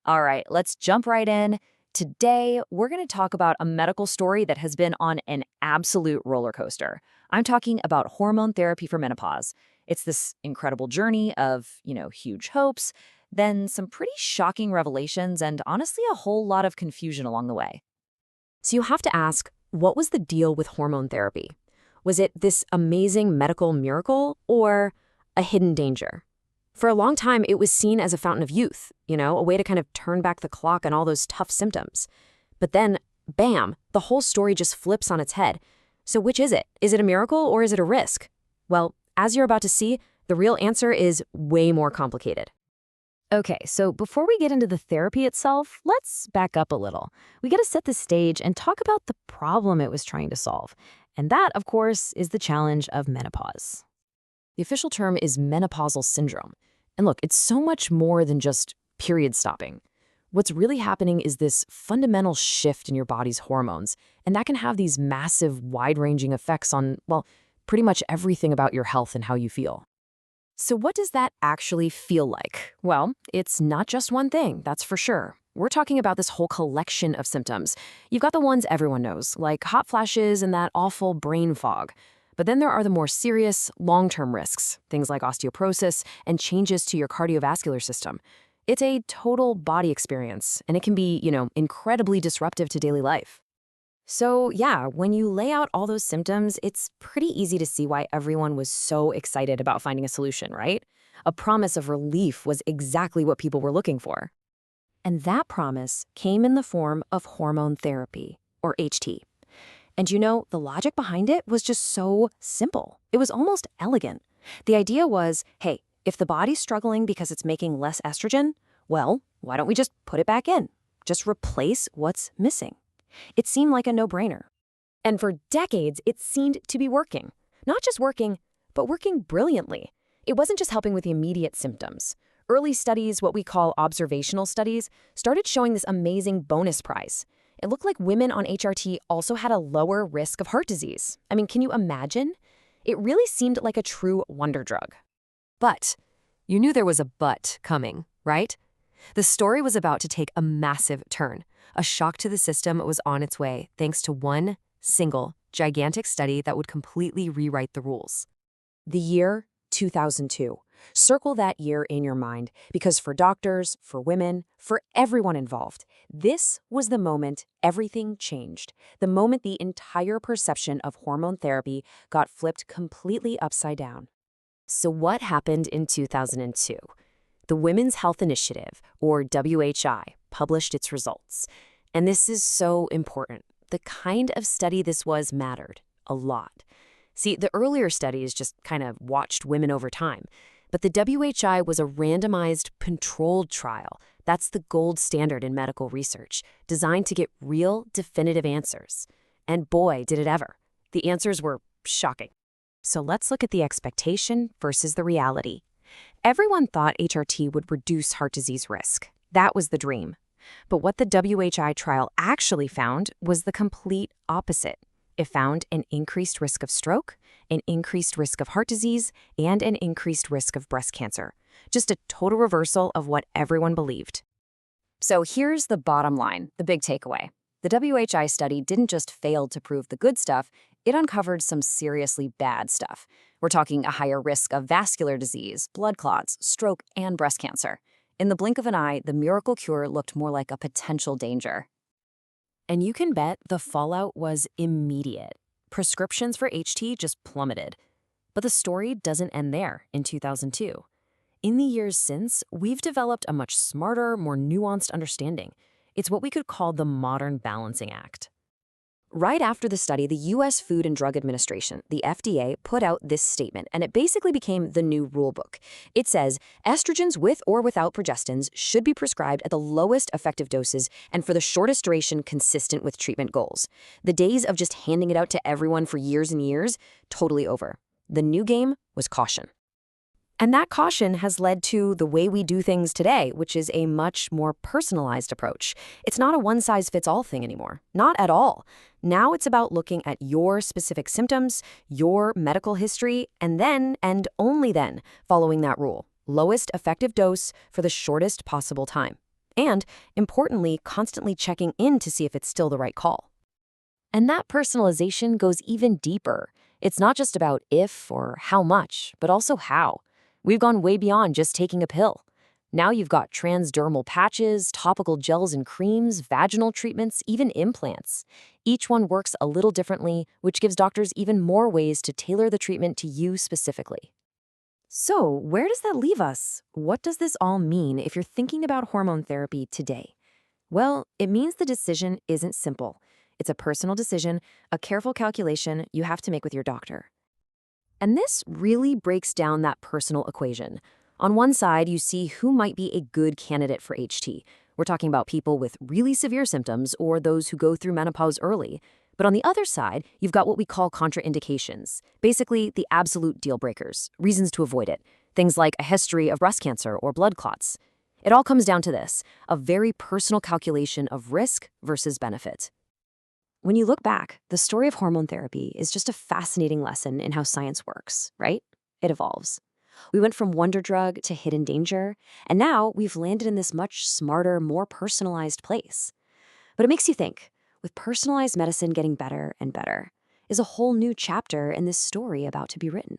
All right, let's jump right in. Today, we're going to talk about a medical story that has been on an absolute roller coaster. I'm talking about hormone therapy for menopause. It's this incredible journey of, huge hopes, then some pretty shocking revelations, and honestly, a whole lot of confusion along the way. So you have to ask, what was the deal with hormone therapy? Was it this amazing medical miracle or a hidden danger? For a long time, it was seen as a fountain of youth, a way to kind of turn back the clock on all those tough symptoms. But then, bam, the whole story just flips on its head. So which is it? Is it a miracle or is it a risk? Well, as you're about to see, the real answer is way more complicated. Okay, so before we get into the therapy itself, let's back up a little. We got to set the stage and talk about the problem it was trying to solve. And that, of course, is the challenge of menopause. The official term is menopausal syndrome. And look, it's so much more than just period stopping. What's really happening is this fundamental shift in your body's hormones, and that can have these massive, wide-ranging effects on, well, pretty much everything about your health and how you feel. So what does that actually feel like? Well, it's not just one thing, that's for sure. We're talking about this whole collection of symptoms. You've got the ones everyone knows, like hot flashes and that awful brain fog. But then there are the more serious, long-term risks, things like osteoporosis and changes to your cardiovascular system. It's a total body experience, and it can be, incredibly disruptive to daily life. So yeah, when you lay out all those symptoms, it's pretty easy to see why everyone was so excited about finding a solution, right? A promise of relief was exactly what people were looking for. And that promise came in the form of hormone therapy, or HT. And the logic behind it was just so simple. It was almost elegant. The idea was, hey, if the body's struggling because it's making less estrogen, well, why don't we just put it back in? Just replace what's missing. It seemed like a no-brainer. And for decades, it seemed to be working. Not just working, but working brilliantly. It wasn't just helping with the immediate symptoms. Early studies, what we call observational studies, started showing this amazing bonus prize. It looked like women on HRT also had a lower risk of heart disease. I mean, can you imagine? It really seemed like a true wonder drug. But you knew there was a but coming, right? The story was about to take a massive turn. A shock to the system was on its way thanks to one single, gigantic study that would completely rewrite the rules. The year 2002. Circle that year in your mind, because for doctors, for women, for everyone involved, this was the moment everything changed. The moment the entire perception of hormone therapy got flipped completely upside down. So what happened in 2002? The Women's Health Initiative, or WHI, published its results. And this is so important. The kind of study this was mattered a lot. See, the earlier studies just kind of watched women over time. But the WHI was a randomized, controlled trial. That's the gold standard in medical research, designed to get real, definitive answers. And boy, did it ever. The answers were shocking. So let's look at the expectation versus the reality. Everyone thought HRT would reduce heart disease risk. That was the dream. But what the WHI trial actually found was the complete opposite. It found an increased risk of stroke, an increased risk of heart disease, and an increased risk of breast cancer. Just a total reversal of what everyone believed. So here's the bottom line, the big takeaway. The WHI study didn't just fail to prove the good stuff, it uncovered some seriously bad stuff. We're talking a higher risk of vascular disease, blood clots, stroke, and breast cancer. In the blink of an eye, the miracle cure looked more like a potential danger. And you can bet the fallout was immediate. Prescriptions for HT just plummeted. But the story doesn't end there in 2002. In the years since, we've developed a much smarter, more nuanced understanding. It's what we could call the modern balancing act. Right after the study, the U.S. Food and Drug Administration, the FDA, put out this statement, and it basically became the new rulebook. It says, estrogens with or without progestins should be prescribed at the lowest effective doses and for the shortest duration consistent with treatment goals. The days of just handing it out to everyone for years and years, totally over. The new game was caution. And that caution has led to the way we do things today, which is a much more personalized approach. It's not a one-size-fits-all thing anymore. Not at all. Now it's about looking at your specific symptoms, your medical history, and then, and only then, following that rule. Lowest effective dose for the shortest possible time. And, importantly, constantly checking in to see if it's still the right call. And that personalization goes even deeper. It's not just about if or how much, but also how. We've gone way beyond just taking a pill. Now you've got transdermal patches, topical gels and creams, vaginal treatments, even implants. Each one works a little differently, which gives doctors even more ways to tailor the treatment to you specifically. So, where does that leave us? What does this all mean if you're thinking about hormone therapy today? Well, it means the decision isn't simple. It's a personal decision, a careful calculation you have to make with your doctor. And this really breaks down that personal equation. On one side, you see who might be a good candidate for HT. We're talking about people with really severe symptoms or those who go through menopause early. But on the other side, you've got what we call contraindications, basically the absolute deal breakers, reasons to avoid it, things like a history of breast cancer or blood clots. It all comes down to this, a very personal calculation of risk versus benefit. When you look back, the story of hormone therapy is just a fascinating lesson in how science works, right? It evolves. We went from wonder drug to hidden danger, and now we've landed in this much smarter, more personalized place. But it makes you think, with personalized medicine getting better and better, is a whole new chapter in this story about to be written.